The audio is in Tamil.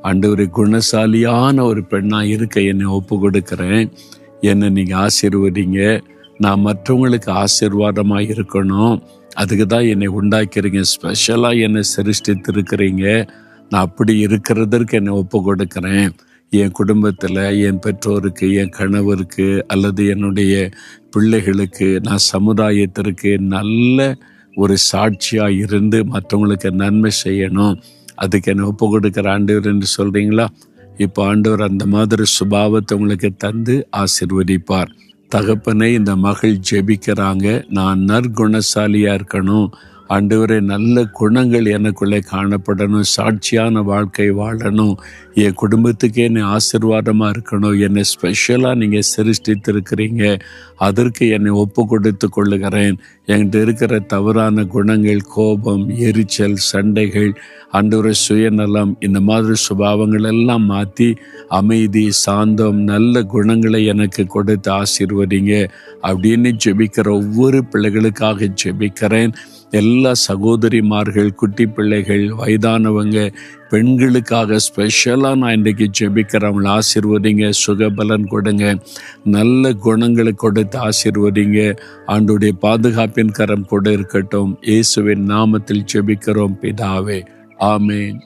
ஆண்டவரே, குணசாலியான ஒரு பெண்ணாக இருக்க என்னை ஒப்பு கொடுக்குறேன். என்னை நீங்கள் ஆசீர்வதிங்க. நான் மற்றவங்களுக்கு ஆசீர்வாதமாக இருக்கணும். அதுக்கு தான் என்னை உண்டாக்கிறீங்க. ஸ்பெஷலாக என்னை சிருஷ்டித்திருக்கிறீங்க. நான் அப்படி இருக்கிறதற்கு என்னை ஒப்பு கொடுக்குறேன். என் குடும்பத்தில், என் பெற்றோருக்கு, என் கணவருக்கு அல்லது என்னுடைய பிள்ளைகளுக்கு, நான் சமுதாயத்திற்கு நல்ல ஒரு சாட்சியாக இருந்து மற்றவங்களுக்கு நன்மை செய்யணும். அதுக்கு என்னை ஒப்பு கொடுக்குற ஆண்டவர் என்று சொல்கிறீங்களா? இப்போ ஆண்டவர் அந்த மாதிரி சுபாவத்தை உங்களுக்கு தந்து ஆசீர்வதிப்பார். தகப்பனே, இந்த மகள் ஜெபிக்கிறாங்க, நான் நற்குணசாலியாக இருக்கணும். ஆண்டவரே, நல்ல குணங்கள் எனக்குள்ளே காணப்படணும், சாட்சியான வாழ்க்கை வாழணும், என் குடும்பத்துக்கே என்னை ஆசீர்வாதமாக இருக்கணும், என்னை ஸ்பெஷலாக நீங்கள் சிருஷ்டித்திருக்கிறீங்க, அதற்கு என்னை ஒப்பு கொடுத்து கொள்ளுகிறேன். என்கிட்ட இருக்கிற தவறான குணங்கள், கோபம், எரிச்சல், சண்டைகள், ஆண்டவரே சுயநலம், இந்த மாதிரி சுபாவங்கள் எல்லாம் மாற்றி அமைதி, சாந்தம், நல்ல குணங்களை எனக்கு கொடுத்து ஆசீர்வதிங்க அப்படின்னு ஜெபிக்கிற ஒவ்வொரு பிள்ளைகளுக்காக ஜெபிக்கிறேன். எல்லா சகோதரிமார்கள், குட்டி பிள்ளைகள், வயதானவங்க, பெண்களுக்காக ஸ்பெஷலாக நான் இன்றைக்கு ஜெபிக்கிறேன். அவங்களை ஆசீர்வதிங்க, சுகபலன் கொடுங்க, நல்ல குணங்களை கொடுத்து ஆசீர்வதிங்க. ஆண்டவருடைய பாதுகாப்பின் கரம் கூட இருக்கட்டும். இயேசுவின் நாமத்தில் ஜெபிக்கிறோம் பிதாவே, ஆமென்.